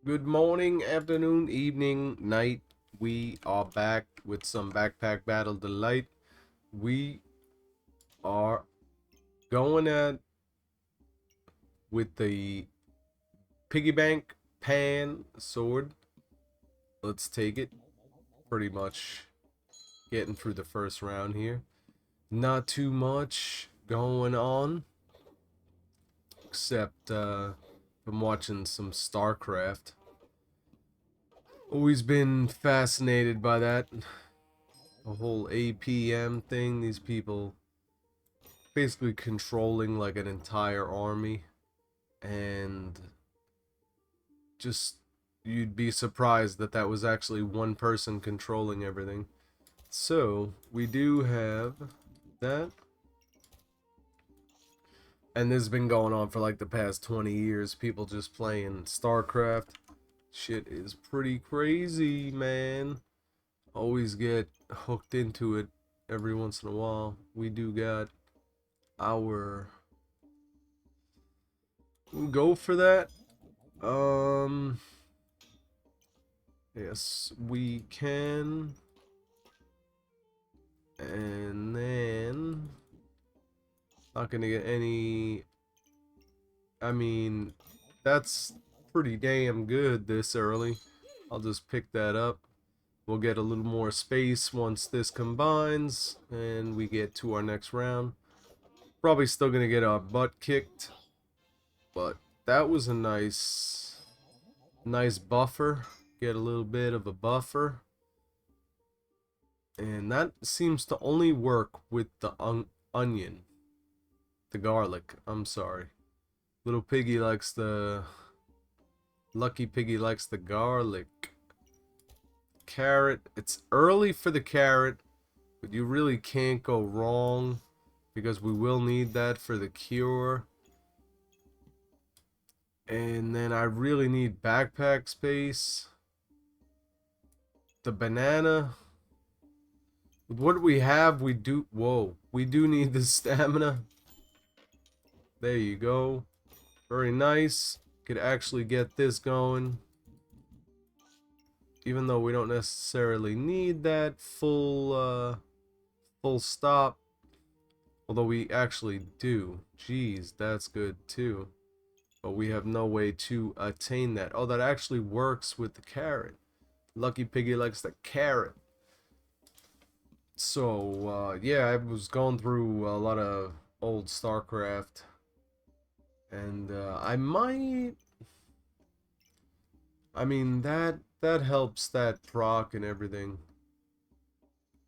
Good morning, afternoon, evening, night. We are back with some Backpack Battle Delight. We are going at with the piggy bank pan sword. Let's take it. Pretty much getting through the first round here. Not too much going on, except I'm watching some StarCraft. Always been fascinated by that. The whole APM thing, these people basically controlling like an entire army, and just you'd be surprised that that was actually one person controlling everything. So we do have that, and this has been going on for like the past 20 years. People just playing StarCraft. Shit is pretty crazy, man. Always get hooked into it every once in a while. We do got our go for that. Um, yes, we can. And then not gonna get any. I mean, that's pretty damn good this early. I'll just pick that up. We'll get a little more space once this combines and we get to our next round. Probably still gonna get our butt kicked, but that was a nice buffer. Get a little bit of a buffer. And that seems to only work with the onion. The garlic, I'm sorry. Little piggy likes the... Lucky piggy likes the garlic. Carrot, it's early for the carrot, but you really can't go wrong because we will need that for the cure. And then I really need backpack space. The banana. With what we have, we do... Whoa. We do need the stamina. There you go. Very nice. Could actually get this going. Even though we don't necessarily need that full stop. Although we actually do. Jeez, that's good too. But we have no way to attain that. Oh, that actually works with the carrot. Lucky Piggy likes the carrot. So, yeah, I was going through a lot of old StarCraft. And I might... I mean, that helps that proc and everything.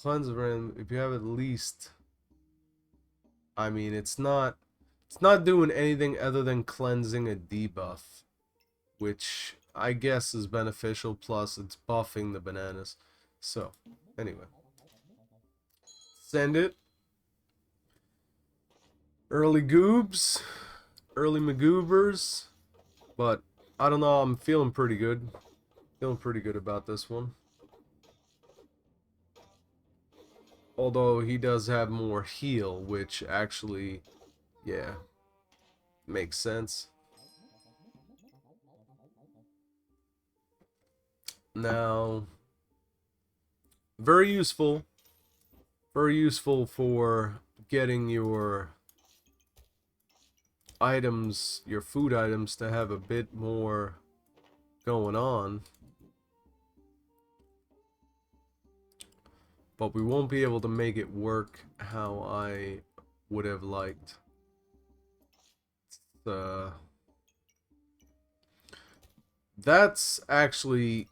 Cleanse of random, if you have at least... I mean, it's not doing anything other than cleansing a debuff, which I guess is beneficial, plus it's buffing the bananas. So, anyway. Send it. Early goobs. Early magoobers. But, I don't know, I'm feeling pretty good. Feeling pretty good about this one. Although he does have more heal, which actually, yeah, makes sense. Now, very useful. Very useful for getting your items, your food items, to have a bit more going on. But we won't be able to make it work how I would have liked. That's actually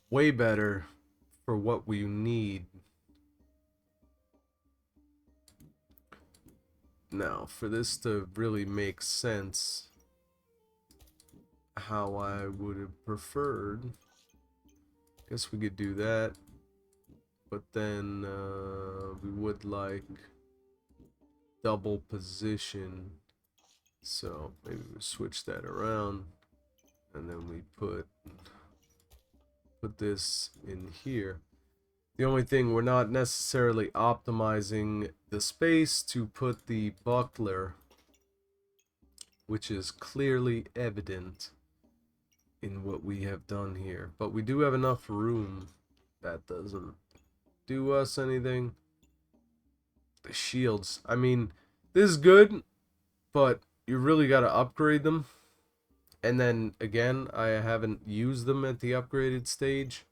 way better for what we need. Now, for this to really make sense, how I would have preferred, I guess we could do that. But then we would like double position. So maybe we switch that around. And then we put this in here. The only thing, we're not necessarily optimizing the space to put the buckler, which is clearly evident in what we have done here. But we do have enough room. That doesn't do us anything. The shields. I mean, this is good, but you really got to upgrade them. And then, again, I haven't used them at the upgraded stage.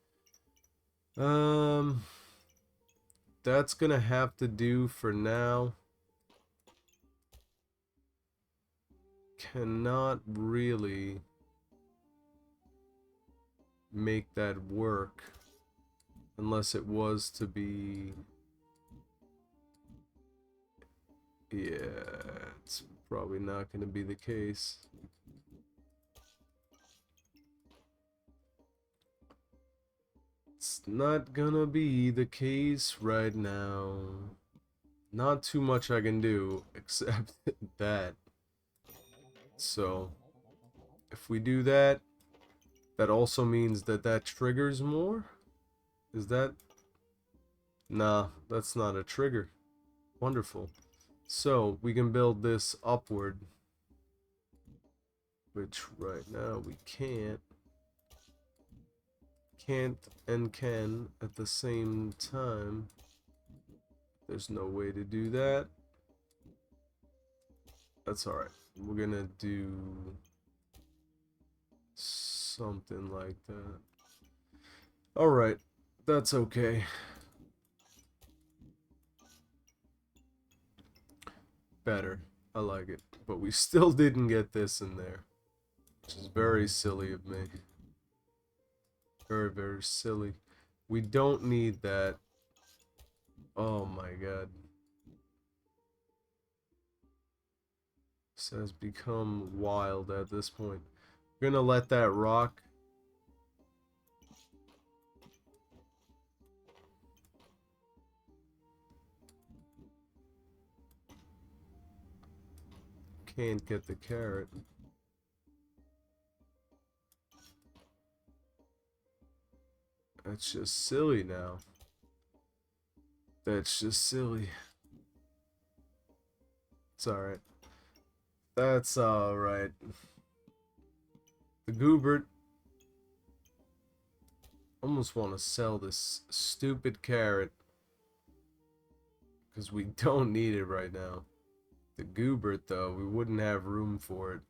That's gonna have to do for now. Cannot really make that work unless it was to be, yeah, it's probably not gonna be the case. It's not gonna be the case right now. Not too much I can do except that. So if we do that, that also means that that triggers more? Is that? Nah, that's not a trigger. Wonderful. So we can build this upward, which right now we can't. Can't and can at the same time. There's no way to do that. That's alright. We're gonna do something like that. Alright, that's okay. Better. I like it. But we still didn't get this in there, which is very silly of me. Very, very silly. We don't need that. Oh my god. This has become wild at this point. We're gonna let that rock. Can't get the carrot. That's just silly now. That's just silly. It's alright. That's alright. The Goobert. Almost want to sell this stupid carrot, because we don't need it right now. The Goobert, though, we wouldn't have room for it.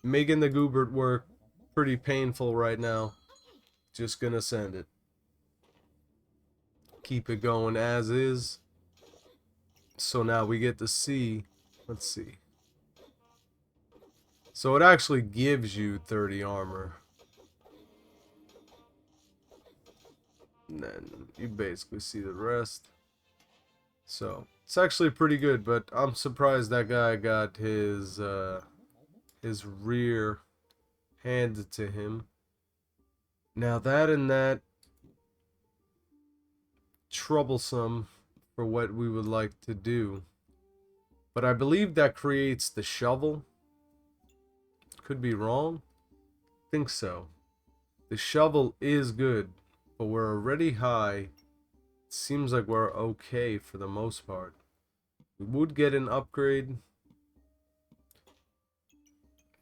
Making the Goobert work pretty painful right now. Just gonna send it. Keep it going as is. So now we get to see. Let's see. So it actually gives you 30 armor. And then you basically see the rest. So it's actually pretty good, but I'm surprised that guy got his rear handed to him. Now that and that, troublesome for what we would like to do. But I believe that creates the shovel. Could be wrong. Think so. The shovel is good, but we're already high. It seems like we're okay for the most part. We would get an upgrade.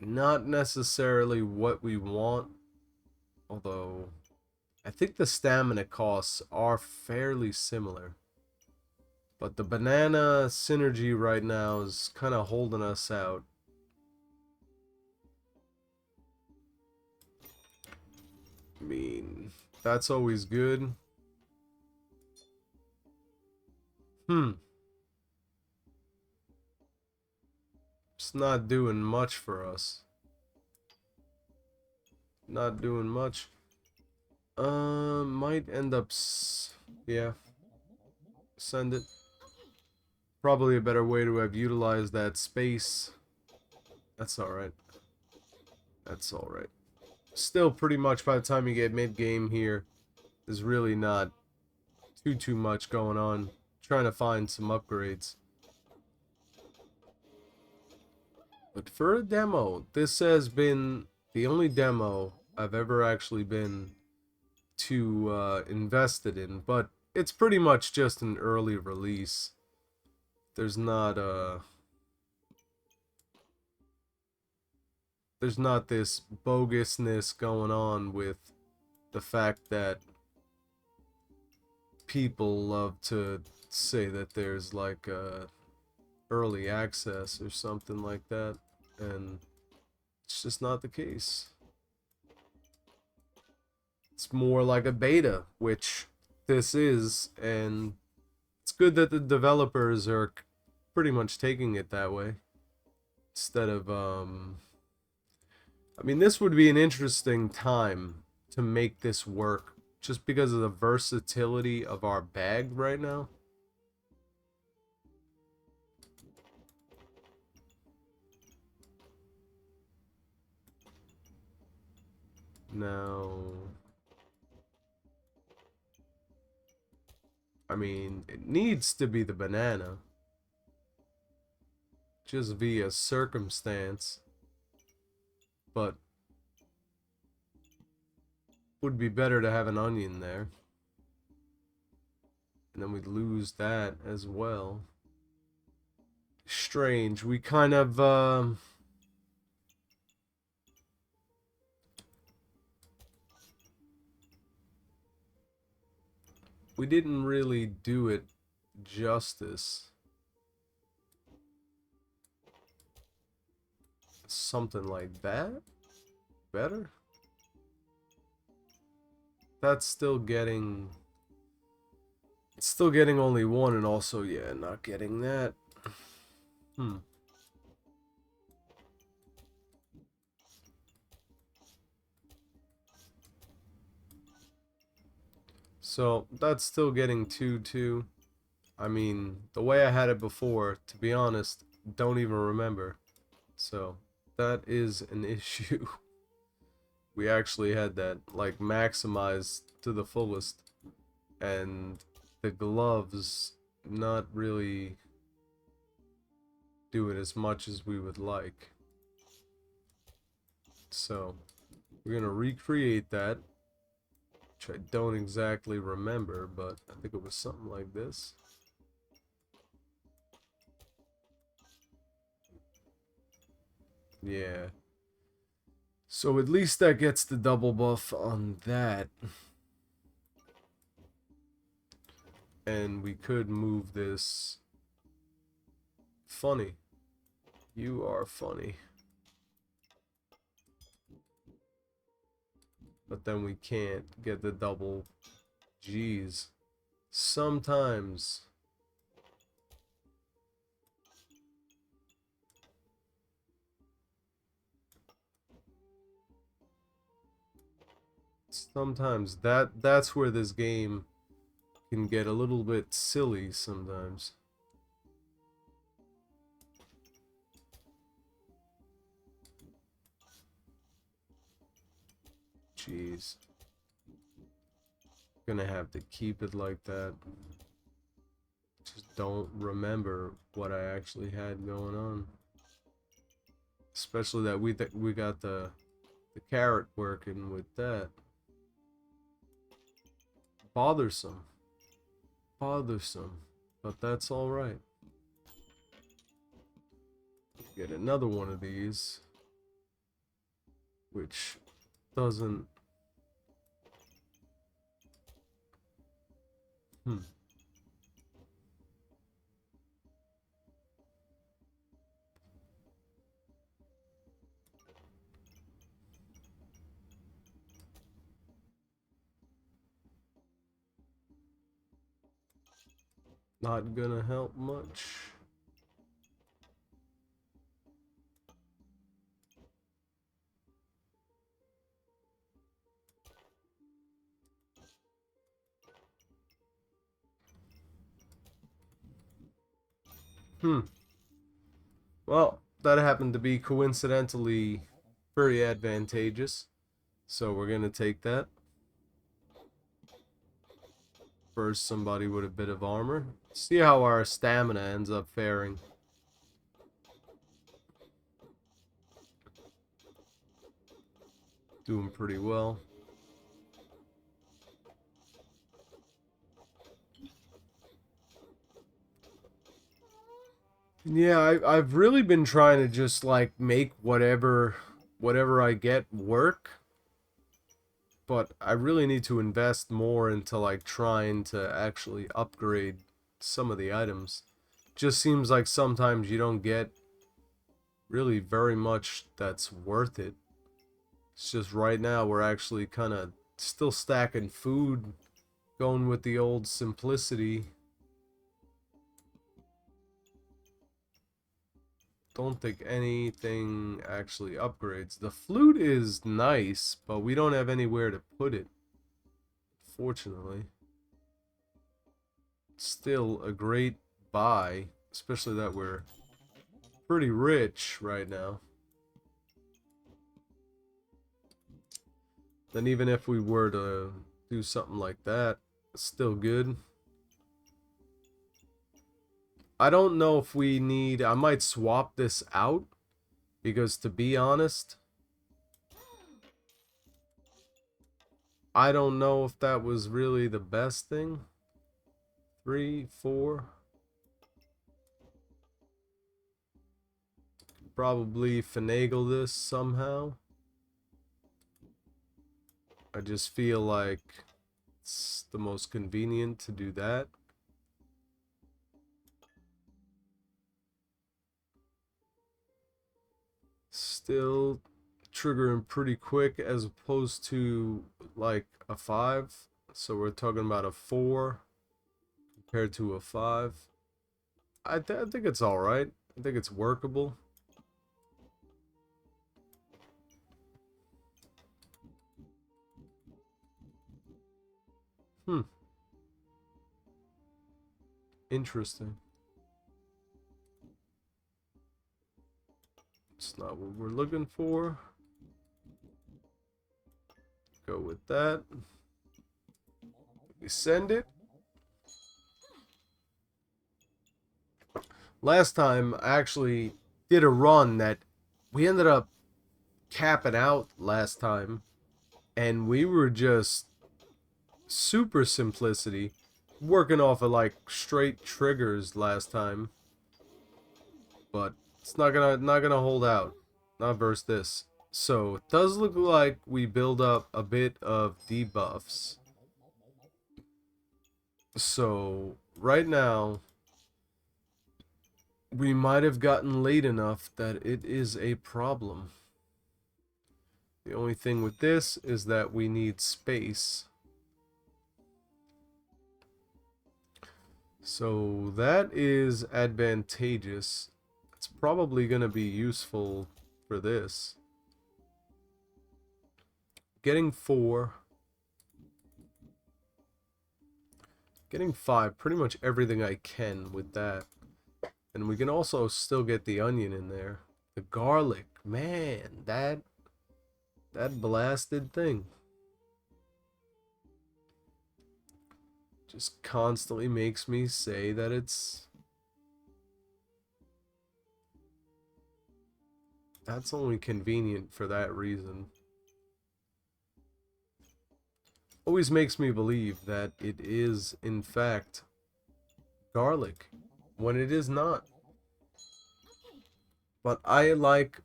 Not necessarily what we want, although I think the stamina costs are fairly similar. But the banana synergy right now is kind of holding us out. I mean, that's always good. It's not doing much for us. Not doing much. Might end up... yeah. Send it. Probably a better way to have utilized that space. That's alright. That's alright. Still, pretty much by the time you get mid-game here, there's really not too much going on. Trying to find some upgrades. But for a demo, this has been the only demo I've ever actually been too invested in. But it's pretty much just an early release. there's not this bogusness going on with the fact that people love to say that there's like early access or something like that, and it's just not the case. It's more like a beta, which this is, and it's good that the developers are pretty much taking it that way instead of I mean, this would be an interesting time to make this work just because of the versatility of our bag right now. Now, I mean, it needs to be the banana just via circumstance, but would be better to have an onion there. And then we'd lose that as well. Strange. We kind of we didn't really do it justice. Something like that? Better? That's still getting... It's still getting only one, and also, yeah, not getting that. So, that's still getting 2-2. I mean, the way I had it before, to be honest, don't even remember. So, that is an issue. We actually had that, like, maximized to the fullest. And the gloves not really do it as much as we would like. So, we're gonna recreate that, which I don't exactly remember, but I think it was something like this. Yeah. So at least that gets the double buff on that. And we could move this. Funny. You are funny. But then we can't get the double G's. Sometimes. Sometimes that's where this game can get a little bit silly sometimes. Jeez. Gonna have to keep it like that. Just don't remember what I actually had going on. Especially that we got the carrot working with that. Bothersome. Bothersome. But that's alright. Get another one of these. Which doesn't... Not gonna help much. Well, that happened to be coincidentally very advantageous. So we're gonna take that. First, somebody with a bit of armor. See how our stamina ends up faring. Doing pretty well. Yeah, I've really been trying to just like make whatever I get work, but I really need to invest more into like trying to actually upgrade some of the items. Just seems like sometimes you don't get really very much that's worth it. It's just right now we're actually kind of still stacking food, going with the old simplicity. Don't think anything actually upgrades. The flute is nice, but we don't have anywhere to put it, fortunately. Still a great buy, especially that we're pretty rich right now. Then even if we were to do something like that, it's still good. I don't know if we need... I might swap this out, because to be honest, I don't know if that was really the best thing. 3, 4. Probably finagle this somehow. I just feel like it's the most convenient to do that. Still triggering pretty quick as opposed to like a 5. So we're talking about a 4 compared to a 5. I think it's alright. I think it's workable. Interesting. It's not what we're looking for. Go with that. We send it. Last time I actually did a run that we ended up capping out last time, and we were just super simplicity, working off of like straight triggers last time, but it's not gonna hold out, not versus this. So it does look like we build up a bit of debuffs. So right now we might have gotten late enough that it is a problem. The only thing with this is that we need space. So that is advantageous. It's probably going to be useful for this. Getting 4. Getting 5. Pretty much everything I can with that. And we can also still get the onion in there. The garlic. Man, that blasted thing. Just constantly makes me say that it's... That's only convenient for that reason. Always makes me believe that it is, in fact, garlic, when it is not. But I like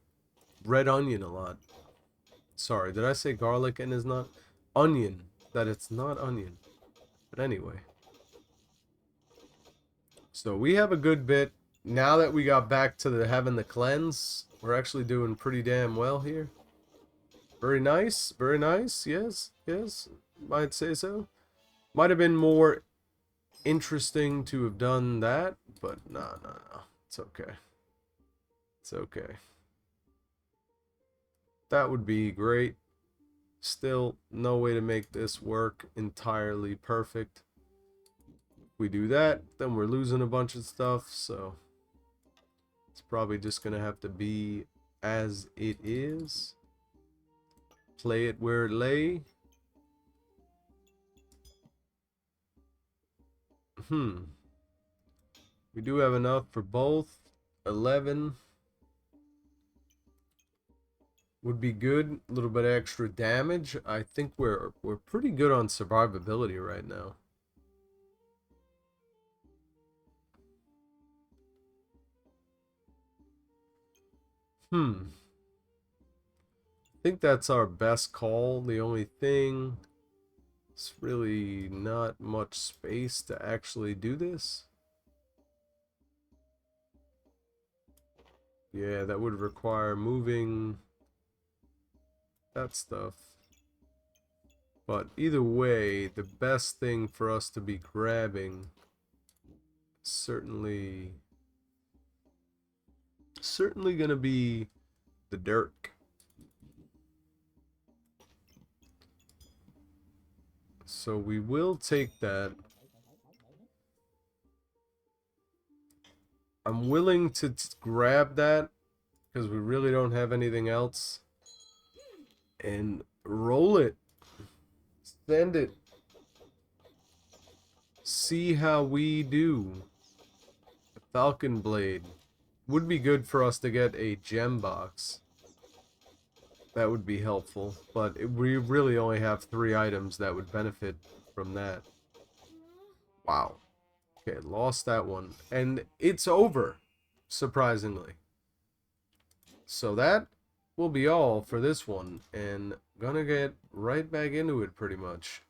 red onion a lot. Sorry, did I say garlic and is not? Onion, that it's not onion. But anyway. So we have a good bit. Now that we got back to having the cleanse, we're actually doing pretty damn well here. Very nice, yes, yes, might say so. Might have been more interesting to have done that, but no, it's okay. It's okay. That would be great. Still, no way to make this work entirely perfect. If we do that, then we're losing a bunch of stuff, so it's probably just gonna have to be as it is. Play it where it lay. We do have enough for both. 11 would be good. A little bit extra damage. I think we're pretty good on survivability right now. I think that's our best call. The only thing, it's really not much space to actually do this. Yeah, that would require moving that stuff. But either way, the best thing for us to be grabbing certainly gonna be the dirt. So we will take that. I'm willing to grab that because we really don't have anything else. And roll it. Send it. See how we do. A Falcon Blade. Would be good for us to get a gem box. That would be helpful. But we really only have 3 items that would benefit from that. Wow. Okay, lost that one. And it's over, surprisingly. So that will be all for this one. And gonna get right back into it pretty much.